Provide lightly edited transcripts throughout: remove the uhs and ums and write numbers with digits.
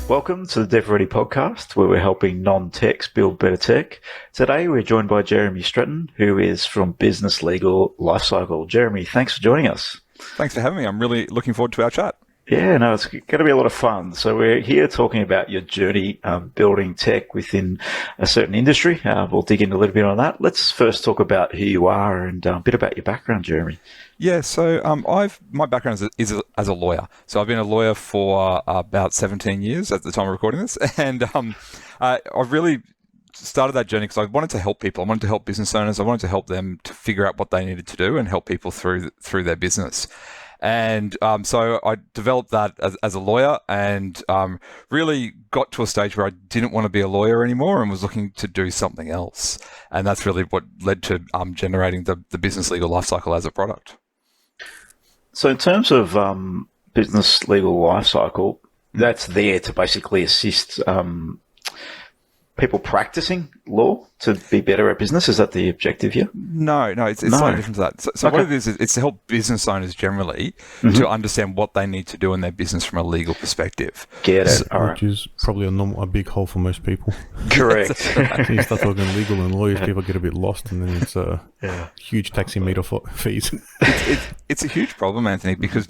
Welcome to the DevReady Podcast, where we're helping non-techs build better tech. Today, we're joined by Jeremy Streten, who is from Business Legal Lifecycle. Jeremy, thanks for joining us. Thanks for having me. I'm really looking forward to our chat. Yeah, no, it's going to be a lot of fun. So we're here talking about your journey building tech within a certain industry. We'll dig in a little bit on that. Let's first talk about who you are and a bit about your background, Jeremy. Yeah, so my background is as a lawyer. So I've been a lawyer for about 17 years at the time of recording this, and I really started that journey because I wanted to help people. I wanted to help business owners. I wanted to help them to figure out what they needed to do and help people through their business. And so I developed that as a lawyer and really got to a stage where I didn't want to be a lawyer anymore and was looking to do something else. And that's really what led to generating the business legal lifecycle as a product. So in terms of business legal lifecycle, that's there to basically assist people practicing law to be better at business. Is that the objective here? No, it's slightly different to that. So okay. What it is, it's to help business owners generally to understand what they need to do in their business from a legal perspective. Get it. Which is probably a big hole for most people. Correct. So you start talking legal and lawyers, people get a bit lost, and then it's huge taximeter fees. It's a huge problem, Anthony, because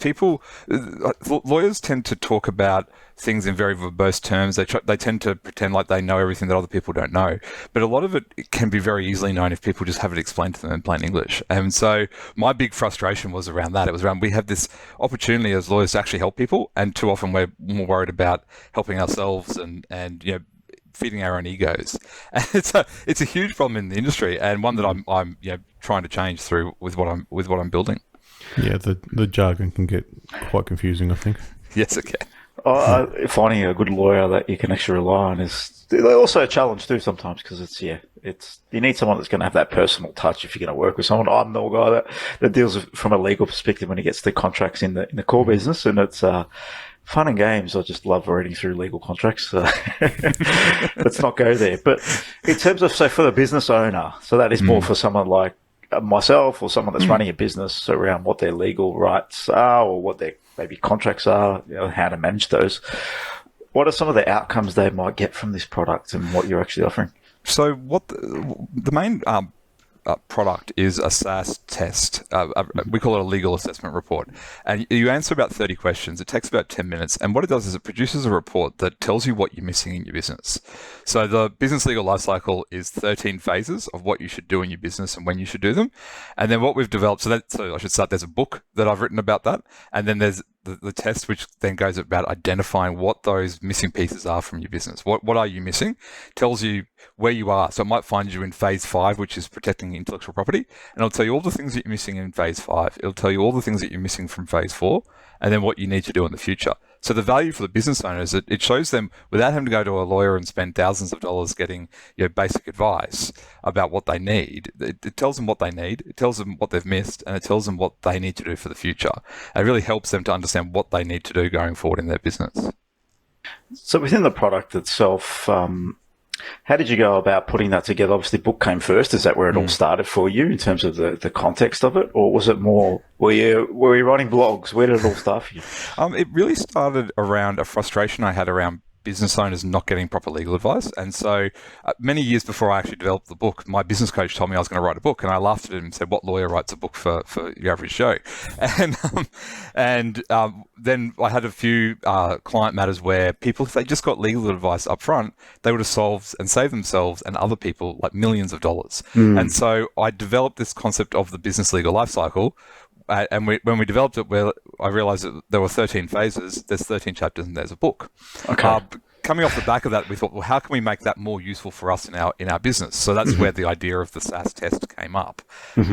lawyers tend to talk about things in very verbose terms. They tend to pretend like they know everything that other people don't know. But a lot of it can be very easily known if people just have it explained to them in plain English. And so my big frustration was around that. It was around we have this opportunity as lawyers to actually help people, and too often we're more worried about helping ourselves and feeding our own egos. And it's a huge problem in the industry, and one that I'm trying to change through with what I'm building. Yeah, the jargon can get quite confusing, I think. Yes, it can. Finding a good lawyer that you can actually rely on is also a challenge too sometimes, because you need someone that's going to have that personal touch if you're going to work with someone. I'm the guy that deals with, from a legal perspective when he gets the contracts in the core business, and it's fun and games. I just love reading through legal contracts. So let's not go there. But in terms of, so for the business owner, so that is more for someone like myself or someone that's running a business around what their legal rights are or what their maybe contracts are, how to manage those. What are some of the outcomes they might get from this product and what you're actually offering? So what the main product is a SaaS test. We call it a legal assessment report. And you answer about 30 questions. It takes about 10 minutes. And what it does is it produces a report that tells you what you're missing in your business. So the business legal lifecycle is 13 phases of what you should do in your business and when you should do them. And then what we've developed, so I should start, there's a book that I've written about that. And then there's the test, which then goes about identifying what those missing pieces are from your business. What are you missing? Tells you where you are. So it might find you in phase 5, which is protecting intellectual property. And it'll tell you all the things that you're missing in phase 5. It'll tell you all the things that you're missing from phase 4, and then what you need to do in the future. So the value for the business owners, it shows them without having to go to a lawyer and spend thousands of dollars getting basic advice about what they need. It tells them what they need, it tells them what they've missed, and it tells them what they need to do for the future. It really helps them to understand what they need to do going forward in their business. So within the product itself, how did you go about putting that together? Obviously, book came first. Is that where it all started for you in terms of the context of it? Or was it more, were you writing blogs? Where did it all start for you? It really started around a frustration I had around business owners not getting proper legal advice. And so many years before I actually developed the book, my business coach told me I was going to write a book, and I laughed at him and said, what lawyer writes a book for your average Joe? And then I had a few client matters where people, if they just got legal advice up front, they would have solved and saved themselves and other people like millions of dollars. And so I developed this concept of the business legal lifecycle. And when we developed it, I realized that there were 13 phases, there's 13 chapters, and there's a book. Okay. Coming off the back of that, we thought, well, how can we make that more useful for us in our business? So that's where the idea of the SaaS test came up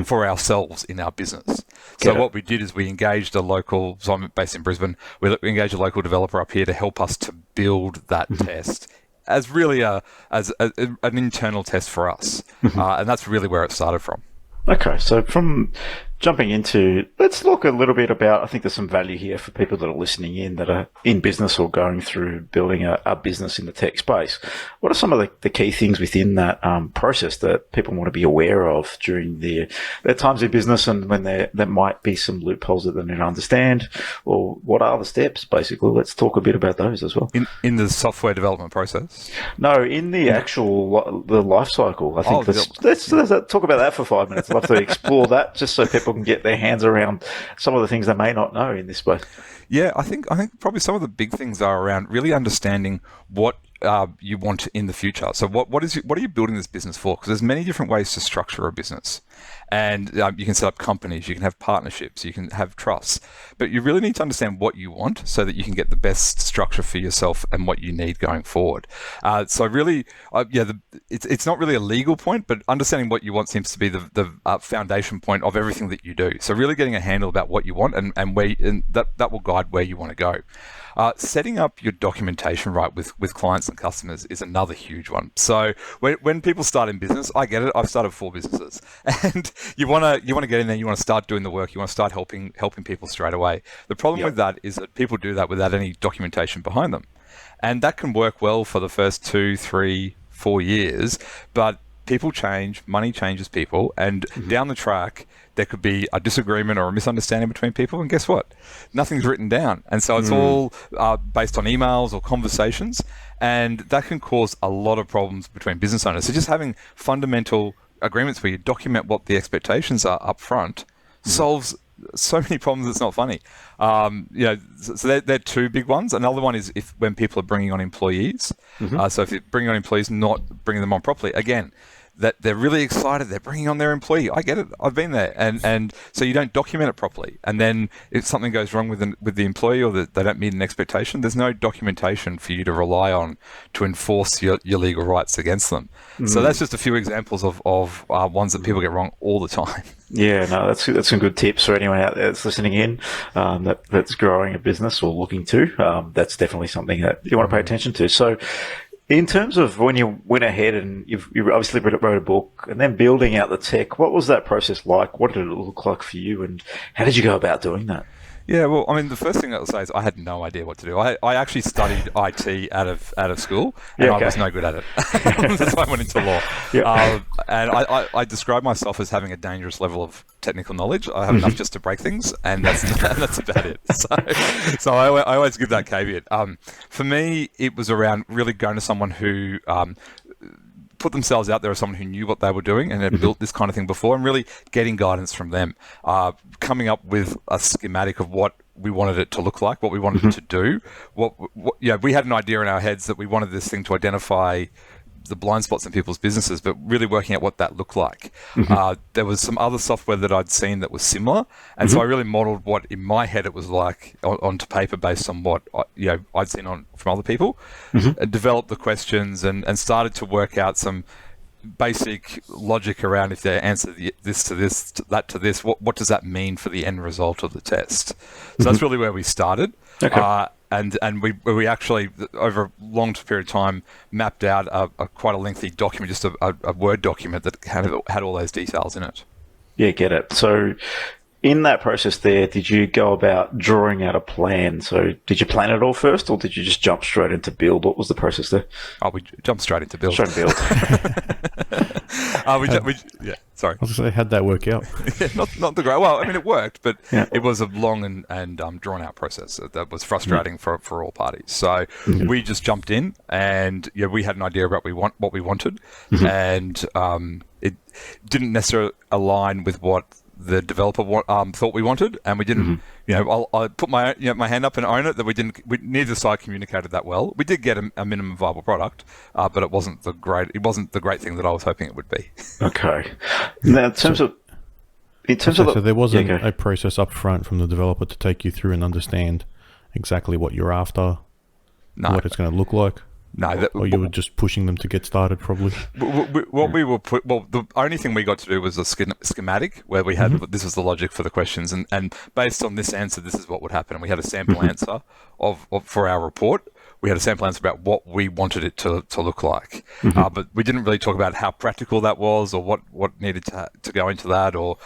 for ourselves in our business. So what we did is we engaged so I'm based in Brisbane, we engaged a local developer up here to help us to build that test as really as an internal test for us. And that's really where it started from. Okay, so from jumping into, let's look a little bit about, I think there's some value here for people that are listening in that are in business or going through building a business in the tech space. What are some of the key things within that process that people want to be aware of during their times in business, and when there might be some loopholes that they need to understand, or what are the steps, basically? Let's talk a bit about those as well. In the software development process? No, in the actual the life cycle. I think let's talk about that for 5 minutes. I'd love to explore that just so people can get their hands around some of the things they may not know in this space. Yeah, I think probably some of the big things are around really understanding what you want in the future. So what are you building this business for? Because there's many different ways to structure a business, and you can set up companies, you can have partnerships, you can have trusts, but you really need to understand what you want so that you can get the best structure for yourself and what you need going forward. So really, it's not really a legal point, but understanding what you want seems to be the foundation point of everything that you do. So really getting a handle about what you want and that will guide where you want to go. Setting up your documentation right with clients and customers is another huge one. So when people start in business, I get it. I've started 4 businesses, and you want to get in there. You want to start doing the work. You want to start helping people straight away. The problem with that is that people do that without any documentation behind them, and that can work well for the first 2, 3, 4 years, but people change, money changes people, and down the track, there could be a disagreement or a misunderstanding between people, and guess what? Nothing's written down. And so it's all based on emails or conversations, and that can cause a lot of problems between business owners. So just having fundamental agreements where you document what the expectations are up front solves so many problems. It's not funny. So they're 2 big ones. Another one is when people are bringing on employees. So if you're bringing on employees, not bringing them on properly, again, that they're really excited, they're bringing on their employee. I get it. I've been there, and so you don't document it properly. And then if something goes wrong with the employee, or that they don't meet an expectation, there's no documentation for you to rely on to enforce your legal rights against them. So that's just a few examples of ones that people get wrong all the time. Yeah, no, that's some good tips for anyone out there that's listening in, that's growing a business or looking to. That's definitely something that you want to pay attention to. So, in terms of when you went ahead and you obviously wrote a book and then building out the tech, what was that process like? What did it look like for you, and how did you go about doing that? Yeah, well, I mean, the first thing I'll say is I had no idea what to do. I actually studied IT out of school, and I was no good at it. That's why I went into law. And I describe myself as having a dangerous level of technical knowledge. I have enough just to break things, and that's about it. So I always give that caveat. For me, it was around really going to someone who put themselves out there as someone who knew what they were doing and had built this kind of thing before, and really getting guidance from them, coming up with a schematic of what we wanted it to look like, what we wanted it to do. We had an idea in our heads that we wanted this thing to identify the blind spots in people's businesses, but really working out what that looked like. There was some other software that I'd seen that was similar, and so I really modeled what in my head it was like onto paper based on what I'd seen from other people, developed the questions and started to work out some basic logic around if they answer this to this, that to this, what does that mean for the end result of the test? So that's really where we started. Okay. And we actually, over a long period of time, mapped out quite a lengthy document, just a Word document that had all those details in it. Yeah, get it. So in that process there, did you go about drawing out a plan? So did you plan it all first, or did you just jump straight into build? What was the process there? Oh, we jumped straight into build. Sorry. I was going to say, how'd that work out? not the great. Well, I mean, it worked, but it was a long and drawn out process that was frustrating for all parties. So we just jumped in, and we had an idea about what we wanted, and it didn't necessarily align with what the developer thought we wanted, and we didn't. I put my hand up and own it that we didn't. Neither side communicated that well. We did get a minimum viable product, but it wasn't the great thing that I was hoping it would be. Okay. Now, so there wasn't a process up front from the developer to take you through and understand exactly what you're after, what it's going to look like. No, or you were just pushing them to get started, probably. The only thing we got to do was a schematic where we had this was the logic for the questions, and based on this answer, this is what would happen. And we had a sample answer for our report, we had a sample answer about what we wanted it to look like. But we didn't really talk about how practical that was, or what needed to go into that, or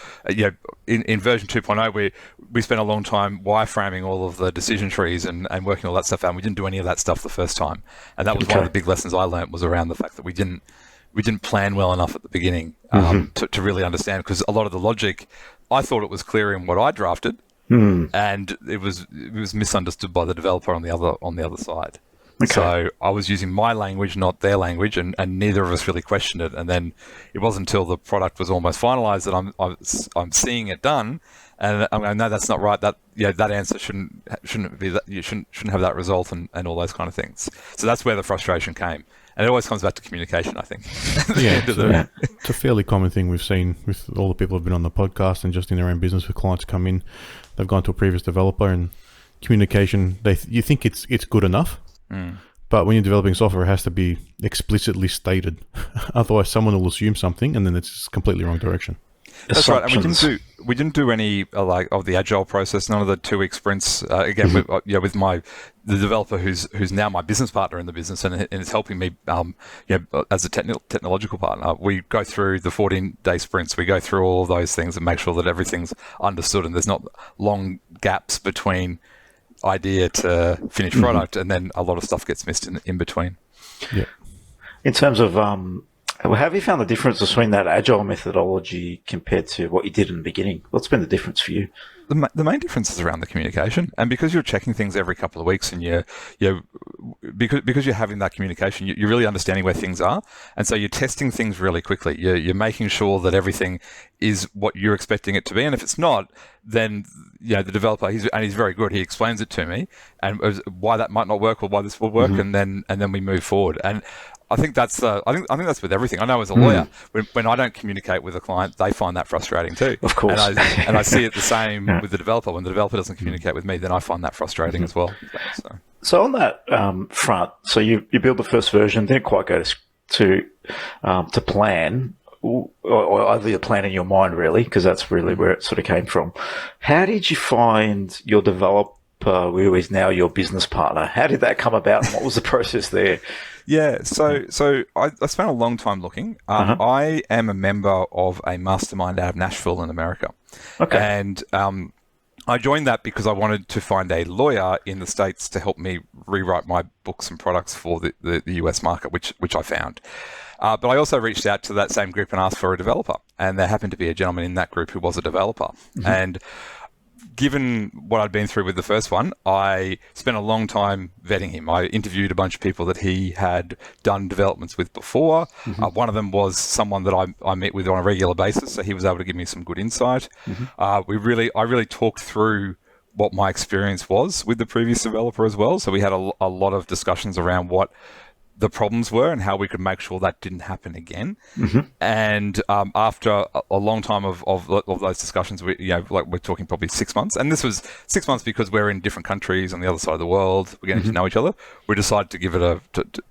in version 2.0 we spent a long time wireframing all of the decision trees and working all that stuff out. And we didn't do any of that stuff the first time, and that was one of the big lessons I learned, was around the fact that we didn't plan well enough at the beginning to really understand, because a lot of the logic, I thought it was clear in what I drafted, and it was misunderstood by the developer on the other side. Okay. So I was using my language, not their language, and neither of us really questioned it. And then it wasn't until the product was almost finalized that I'm seeing it done, and I'm going, no, that's not right. That answer shouldn't be that. You shouldn't have that result, and all those kind of things. So that's where the frustration came. And it always comes back to communication, I think. It's a fairly common thing we've seen with all the people who've been on the podcast, and just in their own business with clients come in. They've gone to a previous developer, and communication, you think it's good enough, but when you're developing software, it has to be explicitly stated. Otherwise, someone will assume something, and then it's completely wrong direction. That's right, and we didn't do any of the agile process. None of the 2-week sprints. Again, with the developer who's now my business partner in the business, and it's helping me, as a technological partner. We go through the 14-day sprints. We go through all of those things and make sure that everything's understood, and there's not long gaps between idea to finished product, and then a lot of stuff gets missed in between. Yeah. In terms of have you found the difference between that agile methodology compared to what you did in the beginning? What's been the difference for you? The main difference is around the communication, and because you're checking things every couple of weeks, and because you're having that communication, you're really understanding where things are, and so you're testing things really quickly. You're making sure that everything is what you're expecting it to be, and if it's not, then the developer, he's very good. He explains it to me, and why that might not work or why this will work, and then we move forward. And I think that's I think that's with everything. I know as a lawyer, when I don't communicate with a client, they find that frustrating too. Of course. And I see it the same with the developer. When the developer doesn't communicate with me, then I find that frustrating as well. So on that front, so you build the first version, didn't quite go to plan, or either your plan in your mind really, because that's really where it sort of came from. How did you find your developer, who is now your business partner? How did that come about, and what was the process there? Yeah, so I spent a long time looking. I am a member of a mastermind out of Nashville in America. Okay. And I joined that because I wanted to find a lawyer in the States to help me rewrite my books and products for the US market, which I found. But I also reached out to that same group and asked for a developer. And there happened to be a gentleman in that group who was a developer. And given what I'd been through with the first one, I spent a long time vetting him. I interviewed a bunch of people that he had done developments with before. One of them was someone that I meet with on a regular basis, so he was able to give me some good insight. I really talked through what my experience was with the previous developer as well. So we had a lot of discussions around what the problems were and how we could make sure that didn't happen again. And after a long time of those discussions, we're talking probably 6 months, and this was 6 months because we're in different countries on the other side of the world. We're getting to know each other. We decided to give it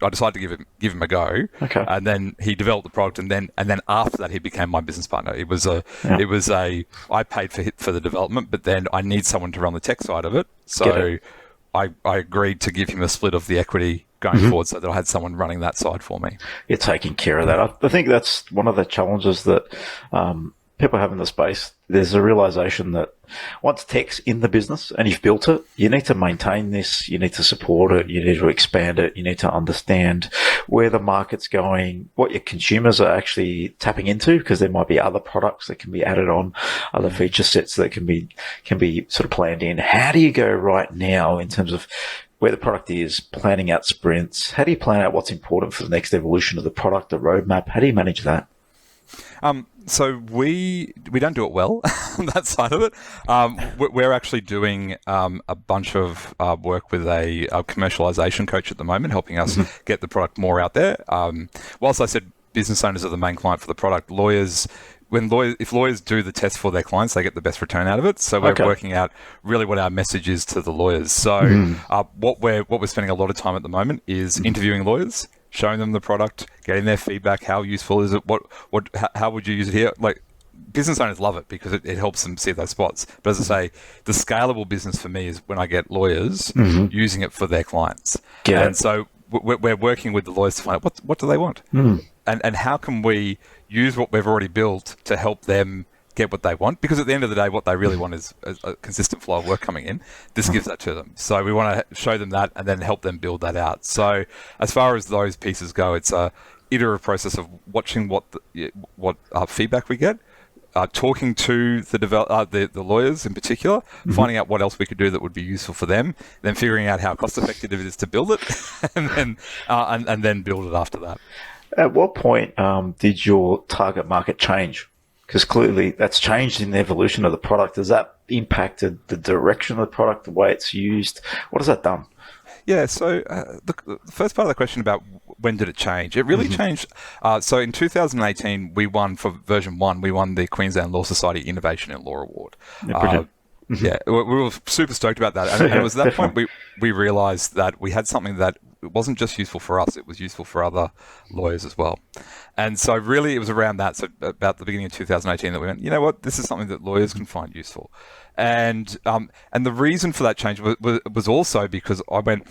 I decided to give him a go. Okay. And then he developed the product, and then after that, he became my business partner. It was I paid for the development, but then I need someone to run the tech side of it. So I agreed to give him a split of the equity going forward, so that I had someone running that side for me. You're taking care of that. I think that's one of the challenges that people have in the space. There's a realization that once tech's in the business and you've built it, you need to maintain this, you need to support it, you need to expand it, you need to understand where the market's going, what your consumers are actually tapping into, because there might be other products that can be added on, other feature sets that can be sort of planned in. How do you go right now in terms of where the product is, planning out sprints? How do you plan out what's important for the next evolution of the product, the roadmap? How do you manage that? So we don't do it well on that side of it. We're actually doing a bunch of work with a commercialization coach at the moment, helping us get the product more out there. Whilst I said business owners are the main client for the product, if lawyers do the test for their clients, they get the best return out of it. So we're working out really what our message is to the lawyers. So what we're spending a lot of time at the moment is interviewing lawyers, showing them the product, getting their feedback. How useful is it? How would you use it here? Like, business owners love it because it helps them see those spots. But as I say, the scalable business for me is when I get lawyers using it for their clients. And so we're working with the lawyers to find out what do they want, and how can we use what we've already built to help them get what they want, because at the end of the day what they really want is a consistent flow of work coming in. This gives that to them, so we want to show them that and then help them build that out. So as far as those pieces go, it's a iterative process of watching what feedback we get, talking to the lawyers in particular, finding out what else we could do that would be useful for them, then figuring out how cost effective it is to build it, and then build it after that. At what point did your target market change? Because clearly that's changed in the evolution of the product. Has that impacted the direction of the product, the way it's used? What has that done? Yeah, so the first part of the question about when did it change? It really changed. So in 2018, we won for version 1, we won the Queensland Law Society Innovation in Law Award. Yeah, we were super stoked about that. And it was at that point we realized that we had something that it wasn't just useful for us, it was useful for other lawyers as well. And so really it was around that, so about the beginning of 2018, that we went, you know what, this is something that lawyers can find useful. And the reason for that change was also because I went,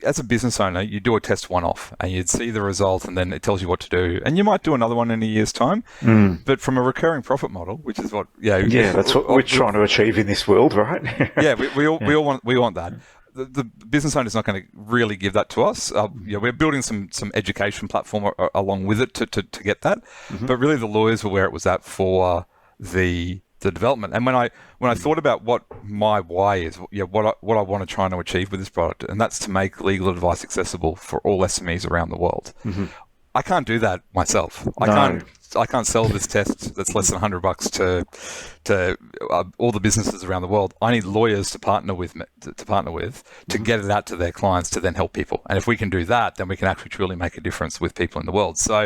as a business owner, you do a test one-off and you'd see the result and then it tells you what to do. And you might do another one in a year's time. But from a recurring profit model, which is what... that's what we're trying to achieve in this world, right? we all want that. The business owner is not going to really give that to us. We're building some education platform along with it to get that. But really the lawyers were where it was at for the development. And when I thought about what my why is, what I want to try and achieve with this product, and that's to make legal advice accessible for all SMEs around the world. I can't do that myself. I can't sell this test that's less than $100 to all the businesses around the world. I need lawyers to partner with to get it out to their clients to then help people. And if we can do that, then we can actually truly make a difference with people in the world. So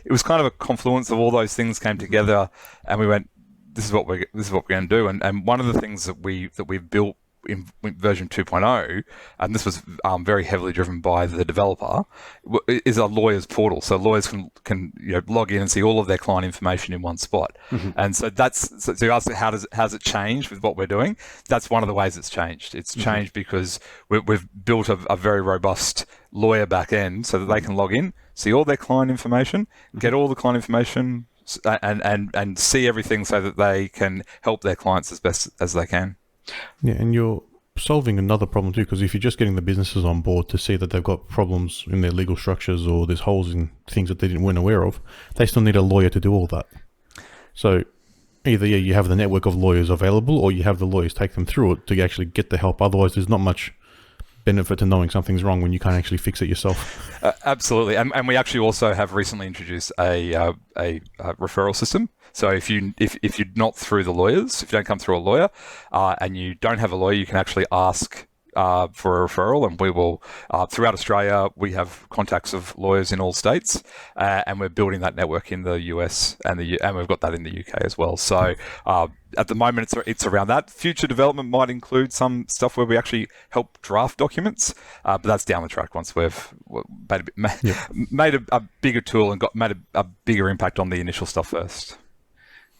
it was kind of a confluence of all those things came together, and we went, this is what we're going to do. And one of the things that we've built in version 2.0, and this was very heavily driven by the developer, is a lawyer's portal. So lawyers can log in and see all of their client information in one spot. And so so you ask how's it changed with what we're doing? That's one of the ways it's changed. It's changed because we've built a very robust lawyer back end so that they can log in, see all their client information, get all the client information, and see everything so that they can help their clients as best as they can. Yeah, and you're solving another problem too, because if you're just getting the businesses on board to see that they've got problems in their legal structures or there's holes in things that they weren't aware of, they still need a lawyer to do all that. So either you have the network of lawyers available, or you have the lawyers take them through it to actually get the help. Otherwise, there's not much benefit to knowing something's wrong when you can't actually fix it yourself. Absolutely, and we actually also have recently introduced a referral system. So if you're not through the lawyers, if you don't come through a lawyer, and you don't have a lawyer, you can actually ask for a referral, and we will, throughout Australia, we have contacts of lawyers in all states, and we're building that network in the US and we've got that in the UK as well. So at the moment, it's around that. Future development might include some stuff where we actually help draft documents, but that's down the track once we've made a bigger tool and made a bigger impact on the initial stuff first.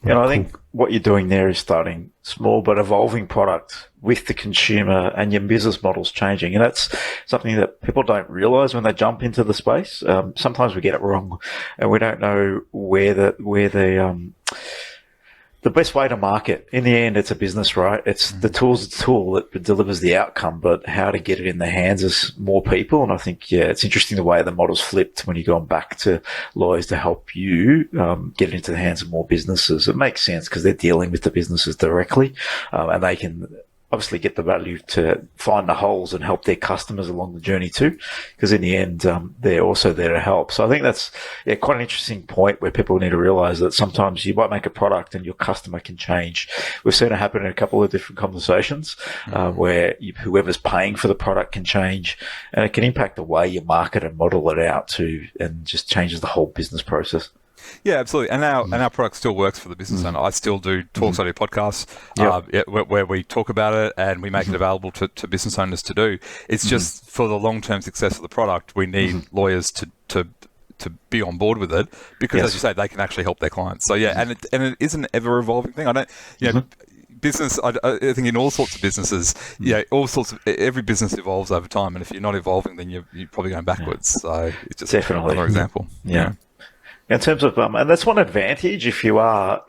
And I think what you're doing there is starting small but evolving product with the consumer, and your business model's changing. And that's something that people don't realize when they jump into the space. Sometimes we get it wrong, and we don't know where the best way to market. In the end, it's a business, right? It's the tool's a tool that delivers the outcome, but how to get it in the hands of more people. And I think, it's interesting the way the model's flipped when you're going back to lawyers to help you get it into the hands of more businesses. It makes sense because they're dealing with the businesses directly, and they can obviously get the value to find the holes and help their customers along the journey too, because in the end, they're also there to help. So I think that's quite an interesting point where people need to realize that sometimes you might make a product and your customer can change. We've seen it happen in a couple of different conversations where whoever's paying for the product can change, and it can impact the way you market and model it out too, and just changes the whole business process. Yeah, absolutely. And our product still works for the business owner. I still do talks, I do podcasts where we talk about it and we make it available to business owners to do. It's just for the long-term success of the product, we need lawyers to to be on board with it because, as you say, they can actually help their clients. So yeah, and it is an ever evolving thing. I don't, business. I think in all sorts of businesses, every business evolves over time, and if you're not evolving, then you're probably going backwards. So it's just Definitely another example. Yeah. In terms of, and that's one advantage if you are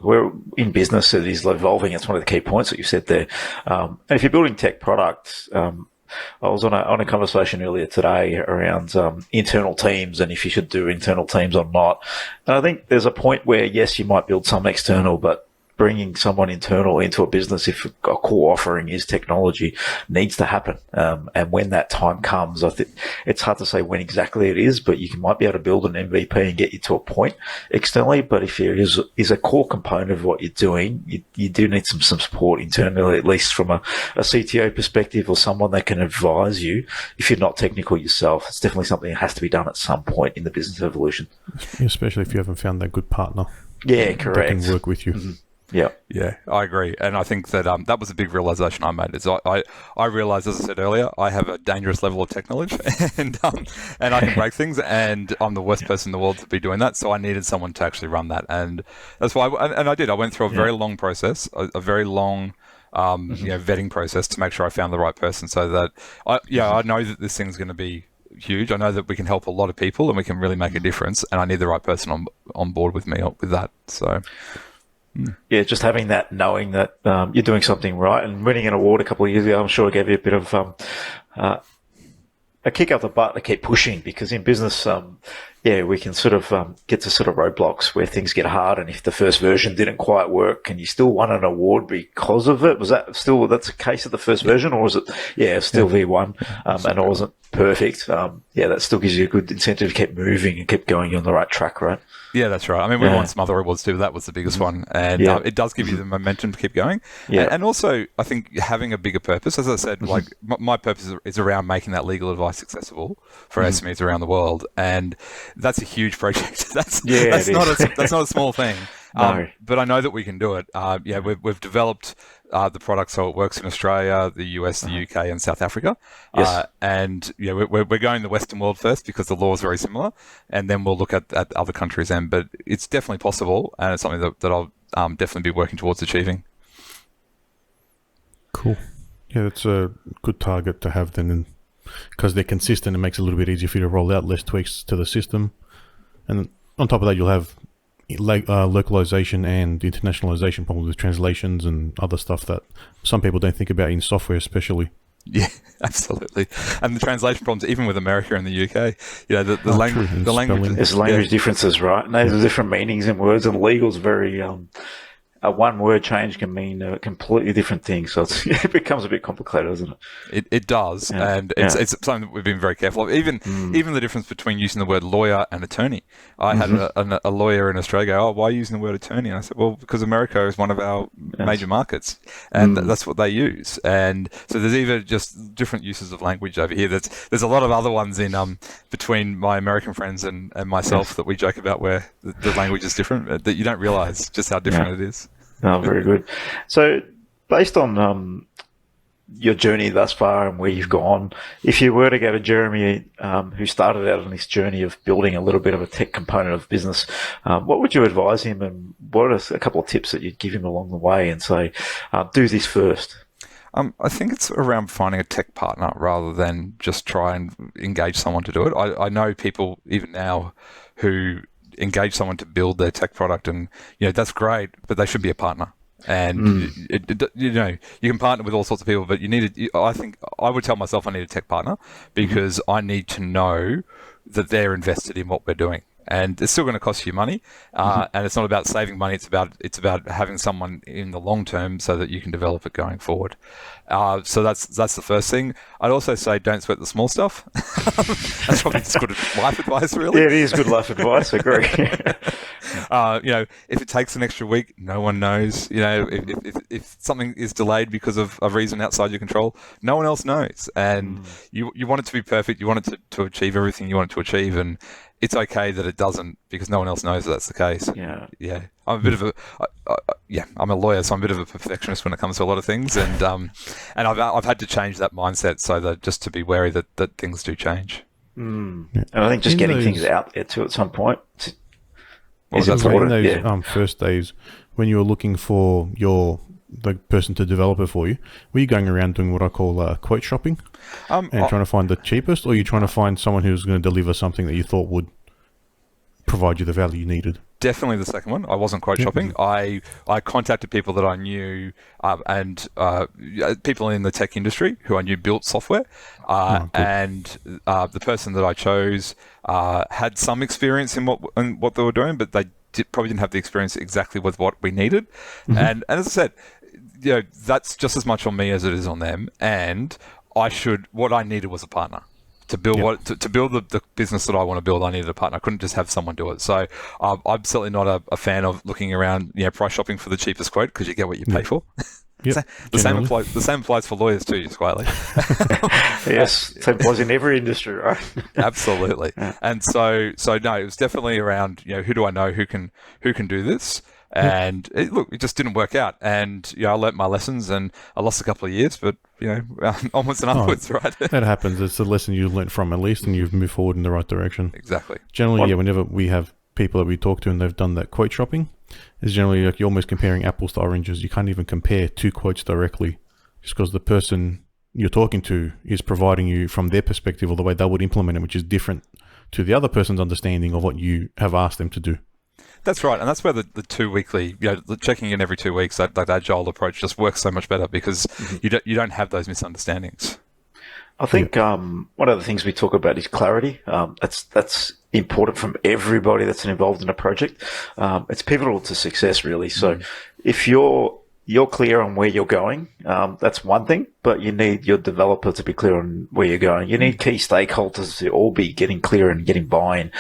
we're in business that is evolving. It's one of the key points that you said there. And if you're building tech products, I was on a conversation earlier today around internal teams and if you should do internal teams or not. And I think there's a point where, yes, you might build some external, but bringing someone internal into a business, if a core offering is technology, needs to happen. And when that time comes, I think it's hard to say when exactly it is, but you might be able to build an MVP and get you to a point externally. But if there is a core component of what you're doing, you do need some support internally, at least from a CTO perspective or someone that can advise you if you're not technical yourself. It's definitely something that has to be done at some point in the business evolution. Especially if you haven't found that good partner. Yeah, correct. That can work with you. Mm-hmm. Yeah, I agree, and I think that that was a big realization I made. Is I realized, as I said earlier, I have a dangerous level of tech knowledge, and I can break things, and I'm the worst person in the world to be doing that. So I needed someone to actually run that, and that's why. I did. I went through a very long process, a very long vetting process to make sure I found the right person. So that I know that this thing's going to be huge. I know that we can help a lot of people, and we can really make a difference. And I need the right person on board with me with that. So. Yeah, just having that, knowing that you're doing something right, and winning an award a couple of years ago, I'm sure it gave you a bit of a kick up the butt to keep pushing, because in business, we can sort of get to sort of roadblocks where things get hard, and if the first version didn't quite work and you still won an award because of it, that's the case of the first version, or was it, still V1, and it wasn't perfect? That still gives you a good incentive to keep moving and keep going on the right track, right? Yeah, that's right. I mean, we won some other awards too, but that was the biggest one. And it does give you the momentum to keep going. Yeah. And also, I think having a bigger purpose, as I said, like my purpose is around making that legal advice accessible for SMEs around the world. And that's a huge project. That's not a small thing. No. But I know that we can do it. We've developed the product so it works in Australia, the US, the UK, and South Africa. Yes. We're going the Western world first because the law is very similar, and then we'll look at other countries. But it's definitely possible, and it's something that I'll definitely be working towards achieving. Cool. Yeah, that's a good target to have then, because they're consistent. It makes it a little bit easier for you to roll out, less tweaks to the system, and on top of that, you'll have localization and internationalization problems with translations and other stuff that some people don't think about in software, especially. Yeah, absolutely. And the translation problems, even with America and the UK, the language. There's language differences, right? And there's different meanings in words, and legal's very a one word change can mean a completely different thing. So it becomes a bit complicated, doesn't it? It does. Yeah. And it's something that we've been very careful of. Even the difference between using the word lawyer and attorney. I had a lawyer in Australia go, why are you using the word attorney? And I said, well, because America is one of our major markets, and that's what they use. And so there's even just different uses of language over here. There's a lot of other ones in between my American friends and myself that we joke about where the language is different, that you don't realize just how different it is. Oh, very good. So based on your journey thus far and where you've gone, if you were to go to Jeremy, who started out on this journey of building a little bit of a tech component of business, what would you advise him, and what are a couple of tips that you'd give him along the way and say, do this first? I think it's around finding a tech partner rather than just try and engage someone to do it. I know people even now who engage someone to build their tech product, and that's great, but they should be a partner. And you can partner with all sorts of people, but I think I would tell myself I need a tech partner because I need to know that they're invested in what we're doing. And it's still going to cost you money, and it's not about saving money. It's about having someone in the long term so that you can develop it going forward. So that's the first thing. I'd also say don't sweat the small stuff. That's probably just good life advice, really. Yeah, it is good life advice. I agree. If it takes an extra week, no one knows. If something is delayed because of a reason outside your control, no one else knows. And you want it to be perfect. You want it to achieve everything you want it to achieve, and it's okay that it doesn't, because no one else knows that that's the case. Yeah. I'm a bit of I'm a lawyer, so I'm a bit of a perfectionist when it comes to a lot of things, and I've had to change that mindset so that just to be wary that things do change. And I think just In getting those- things out there too at some point is was that, In important. those Yeah. first days, when you were looking for the person to develop it for you, were you going around doing what I call quote shopping and trying to find the cheapest, or are you trying to find someone who's going to deliver something that you thought would provide you the value you needed? Definitely the second one. I wasn't quote shopping. I contacted people that I knew and people in the tech industry who I knew built software. And the person that I chose had some experience in what they were doing, but they probably didn't have the experience exactly with what we needed. And as I said, that's just as much on me as it is on them. And what I needed was a partner. To build to build the business that I want to build, I needed a partner. I couldn't just have someone do it. So I'm certainly not a fan of looking around, price shopping for the cheapest quote, because you get what you pay for. Yep, the same applies for lawyers too, Squiley. Yes, same applies in every industry, right? Absolutely. And so no, it was definitely around, who do I know who can do this? And it just didn't work out. And I learnt my lessons, and I lost a couple of years, but onwards and upwards, right? That happens. It's a lesson you learnt from, at least, and you've moved forward in the right direction. Exactly. Generally, whenever we have people that we talk to and they've done that quote shopping, it's generally like you're almost comparing apples to oranges. You can't even compare two quotes directly, just because the person you're talking to is providing you from their perspective or the way they would implement it, which is different to the other person's understanding of what you have asked them to do. That's right, and that's where the 2 weekly, the checking in every 2 weeks, that agile approach just works so much better, because you don't have those misunderstandings. I think one of the things we talk about is clarity. That's important from everybody that's involved in a project. It's pivotal to success, really. So if you're clear on where you're going, that's one thing, but you need your developer to be clear on where you're going. You need key stakeholders to all be getting clear and getting buy-in.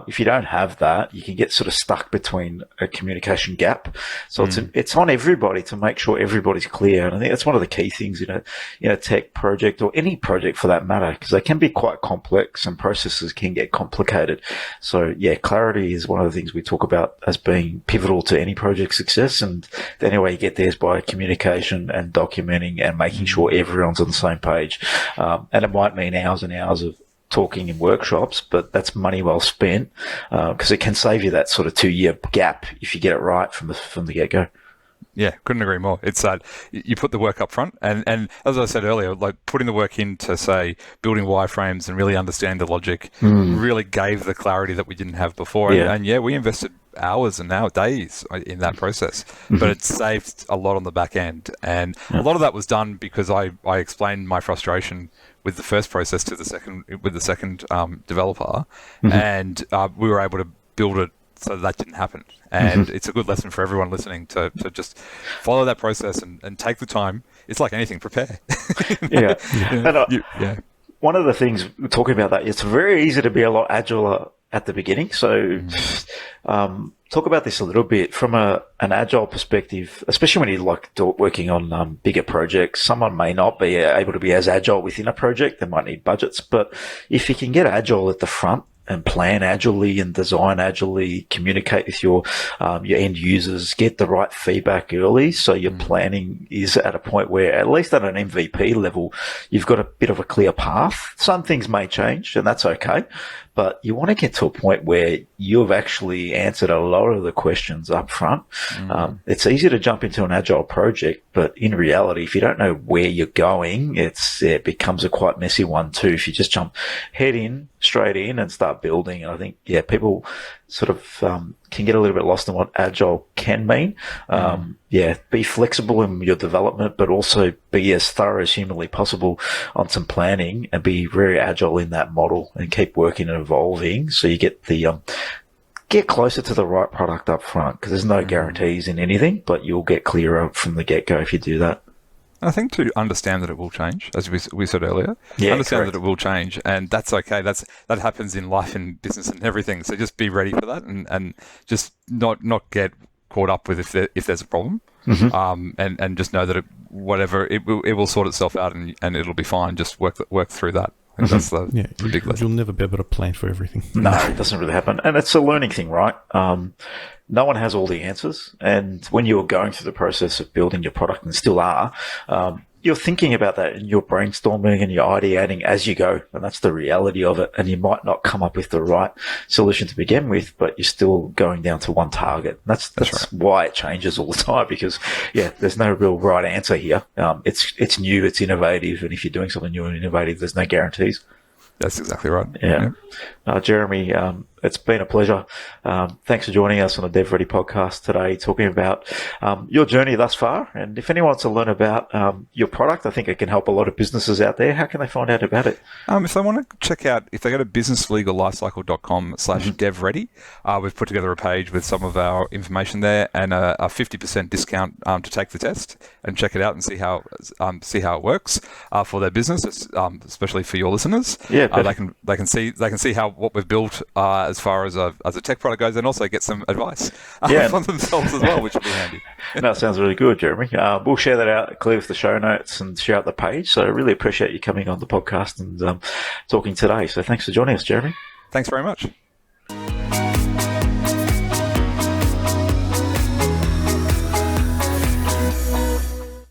If you don't have that, you can get sort of stuck between a communication gap. So it's on everybody to make sure everybody's clear. And I think that's one of the key things in a tech project, or any project for that matter, because they can be quite complex and processes can get complicated. So clarity is one of the things we talk about as being pivotal to any project success. And the only way you get there is by communication and documenting and making sure everyone's on the same page. And it might mean hours and hours of talking in workshops, but that's money well spent, because it can save you that sort of 2-year gap if you get it right from the get-go. Yeah, couldn't agree more. It's you put the work up front, and as I said earlier, like putting the work into, say, building wireframes and really understand the logic really gave the clarity that we didn't have before. And we invested hours and now days in that process, but it saved a lot on the back end. And a lot of that was done because I explained my frustration with the first process to the second developer, and we were able to build it so that didn't happen. And it's a good lesson for everyone listening to just follow that process and take the time. It's like anything, prepare. One of the things we're talking about that, it's very easy to be a lot agile at the beginning. So talk about this a little bit from an agile perspective, especially when you're working on bigger projects. Someone may not be able to be as agile within a project. They might need budgets. But if you can get agile at the front and plan agilely and design agilely, communicate with your end users, get the right feedback early, so your planning is at a point where, at least at an MVP level, you've got a bit of a clear path. Some things may change, and that's okay, but you want to get to a point where you've actually answered a lot of the questions up front. It's easy to jump into an agile project, but in reality, if you don't know where you're going, it becomes a quite messy one too. If you just jump straight in and start building. And I think, people sort of can get a little bit lost in what agile can mean. Be flexible in your development, but also be as thorough as humanly possible on some planning, and be very agile in that model and keep working and evolving, so you get get closer to the right product up front, because there's no guarantees in anything, but you'll get clearer from the get-go if you do that. I think to understand that it will change, as we said earlier, understand that it will change, and that's okay. That happens in life and business and everything. So just be ready for that, and just not get caught up with if there's a problem, and just know that it will sort itself out, and it'll be fine. Just work through that. I think that's the big lesson. You'll never be able to plan for everything. No, it doesn't really happen, and it's a learning thing, right? No one has all the answers, and when you're going through the process of building your product, and still are, you're thinking about that and you're brainstorming and you're ideating as you go. And that's the reality of it. And you might not come up with the right solution to begin with, but you're still going down to one target. That's right. Why it changes all the time, because there's no real right answer here. It's new, it's innovative. And if you're doing something new and innovative, there's no guarantees. That's exactly right. Yeah. Jeremy, it's been a pleasure. Thanks for joining us on the DevReady podcast today, talking about your journey thus far. And if anyone wants to learn about your product, I think it can help a lot of businesses out there. How can they find out about it? If they want to check out, if they go to businesslegallifecycle.com/DevReady, we've put together a page with some of our information there and a 50% discount to take the test and check it out and see how it works for their business, especially for your listeners. Yeah, they can see how what we've built as far as a tech product goes, and also get some advice from themselves as well, which would be handy. That sounds really good, Jeremy. We'll share that out, clear with the show notes, and share out the page. So I really appreciate you coming on the podcast and talking today. So thanks for joining us, Jeremy. Thanks very much.